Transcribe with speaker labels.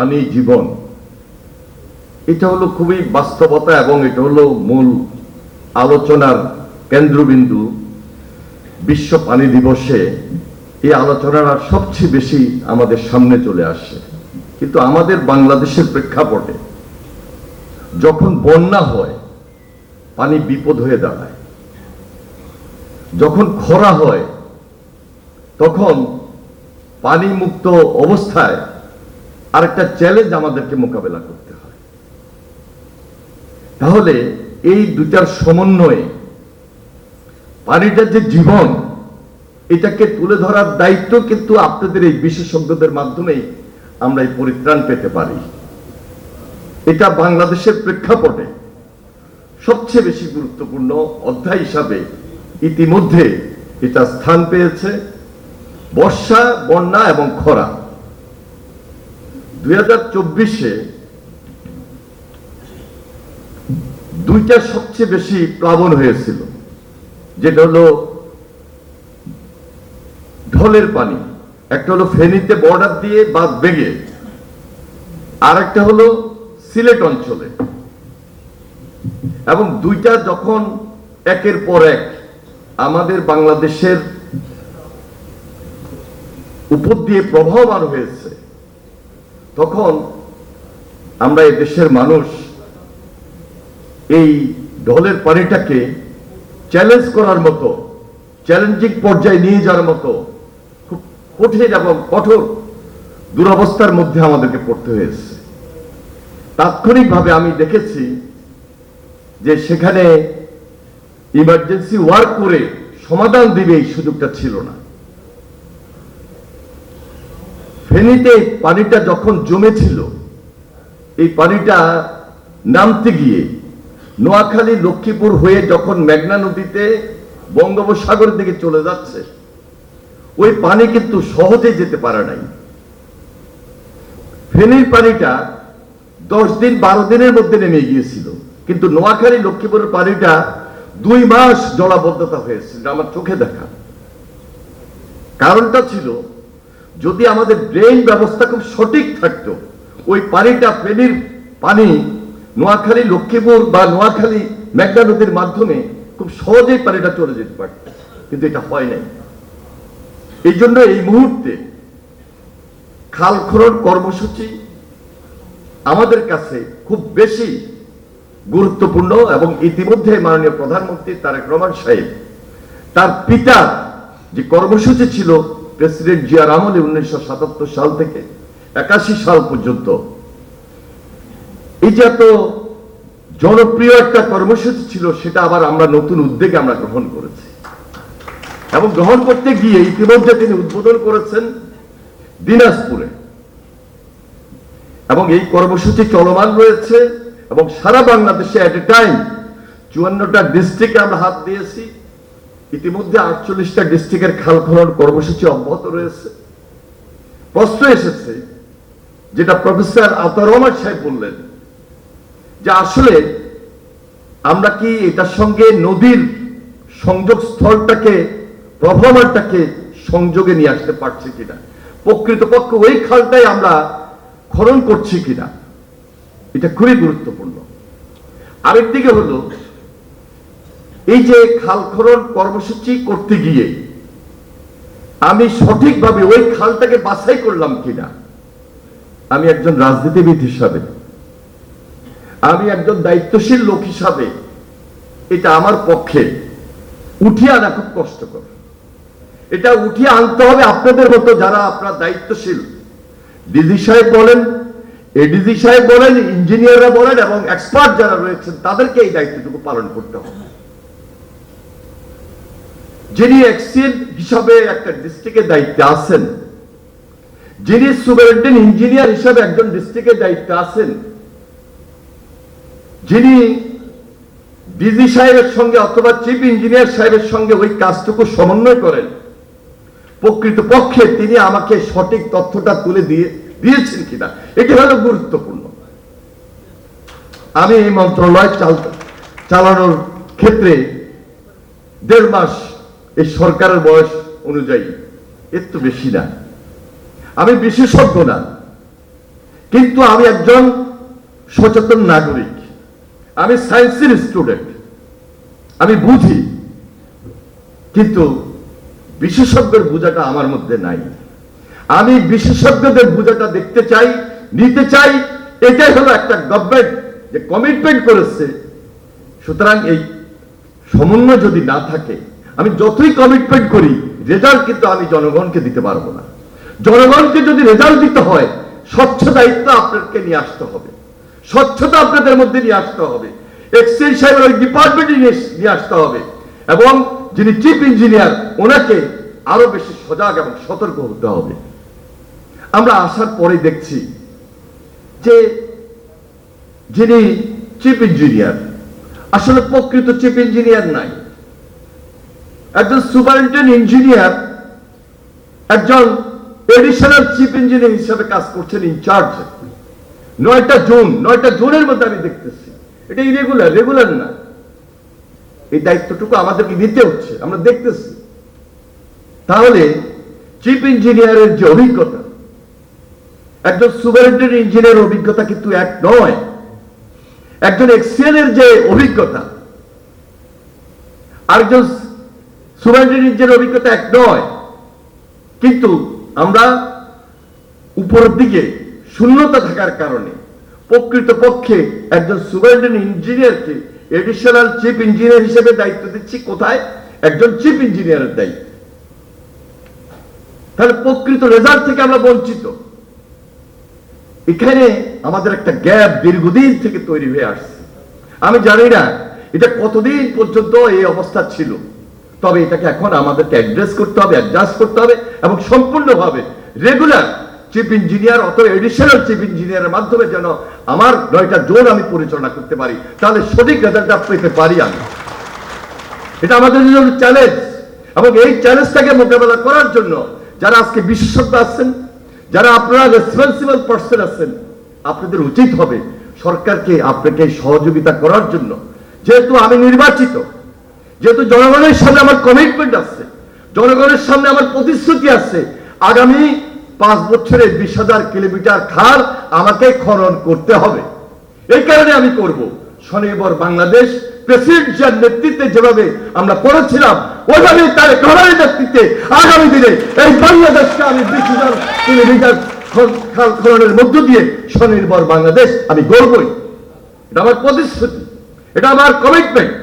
Speaker 1: পানি জীবন, এটা হলো খুবই বাস্তবতা এবং এটা হলো মূল আলোচনার কেন্দ্রবিন্দু। বিশ্ব পানি দিবসে এই আলোচনাটা সবচেয়ে বেশি আমাদের সামনে চলে আসে। কিন্তু আমাদের বাংলাদেশের প্রেক্ষাপটে যখন বন্যা হয় পানি বিপদ হয়ে দাঁড়ায়, যখন খরা হয় তখন পানি মুক্ত অবস্থায় আরেকটা চ্যালেঞ্জ আমাদেরকে মোকাবেলা করতে হয়। তাহলে এই দুটার সমন্বয়ে পানিটা যে জীবন, এটাকে তুলে ধরার দায়িত্ব কিন্তু আপনাদের এই বিশেষজ্ঞদের মাধ্যমেই আমরা এই পরিত্রাণ পেতে পারি। এটা বাংলাদেশের প্রেক্ষাপটে সবচেয়ে বেশি গুরুত্বপূর্ণ অধ্যায় হিসাবে ইতিমধ্যে এটা স্থান পেয়েছে। বর্ষা, বন্যা এবং খরা 2024-এ দুইটা সবচেয়ে বেশি প্লাবন হয়েছিল, যেটা হলো ঢলের পানি। একটা হলো ফেনীতে বর্ডার দিয়ে বাঁধ ভেঙে, আর একটা হলো সিলেট অঞ্চলে। এবং দুইটা যখন একের পর এক আমাদের বাংলাদেশের উপর দিয়ে প্রবাহমান হয়েছে, তখন আমরা এই দেশের মানুষ এই ঢলের পানিটাকে চ্যালেঞ্জ করার মতো, চ্যালেঞ্জিং পর্যায়ে নিয়ে যাওয়ার মতো খুব কঠিন এবং কঠোর দুরবস্থার মধ্যে আমাদেরকে পড়তে হয়েছে। তাৎক্ষণিকভাবে আমি দেখেছি যে সেখানে ইমার্জেন্সি ওয়ার্ক করে সমাধান দিবে এই সুযোগটা ছিল না। ফেনীতে পানিটা যখন জমেছিল, এই পানিটা নামতে গিয়ে নোয়াখালী লক্ষ্মীপুর হয়ে যখন মেঘনা নদীতে বঙ্গোপসাগরের দিকে চলে যাচ্ছে, ওই পানি কিন্তু সহজে যেতে পারে নাই। ফেনীর পানিটা 10 দিন 12 দিনের মধ্যে নেমে গিয়েছিল, কিন্তু নোয়াখালী লক্ষ্মীপুরের পানিটা 2 মাস জলাবদ্ধতা হয়েছিল, আমার চোখে দেখা। কারণটা ছিল, যদি আমাদের ড্রেন ব্যবস্থা খুব সঠিক থাকতো, ওই পানিটা ফেনীর পানি নোয়াখালী লক্ষ্মীপুর বা নোয়াখালী মেঘনা নদীর মাধ্যমে খুব সহজেই পানিটা চলে যেতে পারত, কিন্তু এটা হয় নাই। এই জন্য এই মুহূর্তে খাল খনন কর্মসূচি আমাদের কাছে খুব বেশি গুরুত্বপূর্ণ। এবং ইতিমধ্যে মাননীয় প্রধানমন্ত্রী তারেক রহমান সাহেব তার পিতা যে কর্মসূচি ছিল প্রেসিডেন্ট জিয়ার আমলে 1977 সাল থেকে 81 সাল পর্যন্ত, এই যে এত জনপ্রিয় একটা কর্মসূচি ছিল, সেটা আবার আমরা নতুন উদ্যোগে আমরা গ্রহণ করেছি। এবং গ্রহণ করতে গিয়ে ইতিমধ্যে তিনি উদ্বোধন করেছেন দিনাজপুরে, এবং এই কর্মসূচি চলমান রয়েছে। এবং সারা বাংলাদেশে এট এ টাইম 54টা ডিস্ট্রিক্টে আমরা হাত দিয়েছি। ইতিমধ্যে 48টা ডিস্ট্রিক্টের খাল খনন কর্মসূচি অব্যাহত রয়েছে। প্রশ্ন এসেছে, যেটা প্রফেসর আতাউর রহমান সাহেব বললেন, যে আসলে আমরা কি এটার সঙ্গে নদীর সংযোগ স্থলটাকে, প্রবাহমানটাকে সংযোগে নিয়ে আসতে পারছি কিনা, প্রকৃতপক্ষে ওই খালটাই আমরা খনন করছি কিনা, এটা খুবই গুরুত্বপূর্ণ। আরেকদিকে হলো, এই যে খাল খনন কর্মসূচি করতে গিয়ে আমি সঠিকভাবে ওই খালটাকে বাছাই করলাম কিনা। আমি একজন রাজনীতিবিদ হিসাবে, আমি একজন দায়িত্বশীল লোক হিসাবে, এটা আমার পক্ষে উঠিয়ে আনা খুব কষ্টকর। এটা উঠিয়ে আনতে হবে আপনাদের মতো যারা আপনারা দায়িত্বশীল, ডিজি সাহেব বলেন, এডিজি সাহেব বলেন, ইঞ্জিনিয়াররা বলেন, এবং এক্সপার্ট যারা রয়েছেন, তাদেরকে এই দায়িত্বটুকু পালন করতে হবে। যিনি এক্সিড হিসাবে একটা ডিস্ট্রিক্টের দায়িত্বে আছেন, যিনি সুপারিনটেন্ডেন্ট ইঞ্জিনিয়ার হিসাবে একজন ডিস্ট্রিক্টের দায়িত্বে আছেন, যিনি ডিজি সাহেবের সঙ্গে অথবা চিফ ইঞ্জিনিয়ার সাহেবের সঙ্গে ওই কাজটুকু সমন্বয় করেন, প্রকৃতপক্ষে তিনি আমাকে সঠিক তথ্যটা তুলে দিয়েছেন কিনা, এটি হলো গুরুত্বপূর্ণ। আমি এই মন্ত্রণালয় চালানোর ক্ষেত্রে 1.5 মাস এই সরকারের বয়স অনুযায়ী, এর তো বেশি না। আমি বিশেষজ্ঞ না, কিন্তু আমি একজন সচেতন নাগরিক, আমি সায়েন্সের স্টুডেন্ট, আমি বুঝি, কিন্তু বিশেষজ্ঞের বোঝাটা আমার মধ্যে নাই। আমি বিশেষজ্ঞদের বোঝাটা দেখতে চাই, নিতে চাই। এটাই হলো একটা গভর্নমেন্ট যে কমিটমেন্ট করেছে। সুতরাং এই সমন্বয় যদি না থাকে, আমি যতই কমিটমেন্ট করি, রেজাল্ট কিন্তু আমি জনগণকে দিতে পারবো না। জনগণকে যদি রেজাল্ট দিতে হয়, স্বচ্ছ দায়িত্ব আপনাকে নিয়ে আসতে হবে, স্বচ্ছতা আপনাদের মধ্যে নিয়ে আসতে হবে, এক্সচেঞ্জ সাহেবের ওই ডিপার্টমেন্টে নিয়ে আসতে হবে, এবং যিনি চিফ ইঞ্জিনিয়ার ওনাকে আরো বেশি সজাগ এবং সতর্ক হতে হবে। আমরা আসার পরে দেখছি যে যিনি চিফ ইঞ্জিনিয়ার আসলে প্রকৃত চিফ ইঞ্জিনিয়ার নাই, একজন সুপারিনটেন্ডেন্ট ইঞ্জিনিয়ার, একজন এডিশনাল চিফ ইঞ্জিনিয়ার হিসেবে কাজ করছেন ইনচার্জ। 9টা জোনের মধ্যে আমি দেখতেছি এটা ইরেগুলার, রেগুলার না। এই দায়িত্বটুকু আমাদেরকে নিতে হচ্ছে, আমরা দেখতেছি। তাহলে চিফ ইঞ্জিনিয়ারের যে অভিজ্ঞতা, একজন সুপারিনটেন্ডেন্ট ইঞ্জিনিয়ারের অভিজ্ঞতা কিন্তু এক নয়। একজন এক্সিএলের যে অভিজ্ঞতা, আরেকজন সুপারিনটেন্ডেন্ট ইঞ্জিনিয়ারের অভিজ্ঞতা এক নয়। কিন্তু আমরা উপরের দিকে শূন্যতা থাকার কারণে প্রকৃত পক্ষে একজন সুপারিনটেন্ডেন্ট ইঞ্জিনিয়ারকে এডিশনাল চিফ ইঞ্জিনিয়ার হিসেবে দায়িত্ব দিচ্ছি। কোথায়? একজন চিফ ইঞ্জিনিয়ারের দায়িত্ব। তাহলে প্রকৃত রেজাল্ট থেকে আমরা বঞ্চিত। এখানে আমাদের একটা গ্যাপ দীর্ঘদিন থেকে তৈরি হয়ে আসছে। আমি জানি না এটা কতদিন পর্যন্ত এই অবস্থা ছিল, তবে এটাকে এখন আমাদেরকে অ্যাড্রেস করতে হবে, অ্যাডজাস্ট করতে হবে, এবং সম্পূর্ণভাবে রেগুলার চিফ ইঞ্জিনিয়ার অথবা এডিশনাল চিফ ইঞ্জিনিয়ারের মাধ্যমে যেন আমার 9টা জোন আমি পরিচালনা করতে পারি, তাহলে সঠিক রেজাল্টটা পেতে পারি আমি। এটা আমাদের জন্য চ্যালেঞ্জ, এবং এই চ্যালেঞ্জটাকে মোকাবেলা করার জন্য যারা আজকে বিশেষজ্ঞ আছেন, যারা আপনারা রেসপন্সিবল পার্সন আছেন, আপনাদের উচিত হবে সরকারকে আপনাকে সহযোগিতা করার জন্য। যেহেতু আমি নির্বাচিত, যেহেতু জনগণের সামনে আমার কমিটমেন্ট আছে, জনগণের সামনে আমার প্রতিশ্রুতি আছে, আগামী 5 বছরে 20,000 কিলোমিটার খাল আমাকে খনন করতে হবে। এই কারণে আমি করব। স্বনির্ভর বাংলাদেশ প্রেসিডেন্সিয়াল নেতৃত্বে যেভাবে আমরা পড়েছিলাম, ওইভাবে তার গভর্নরের নেতৃত্বে আগামী দিনে এই বাংলাদেশকে আমি 20,000 কিলোমিটার খাল খননের মধ্য দিয়ে স্বনির্ভর বাংলাদেশ আমি গড়বই। এটা আমার প্রতিশ্রুতি, এটা আমার কমিটমেন্ট।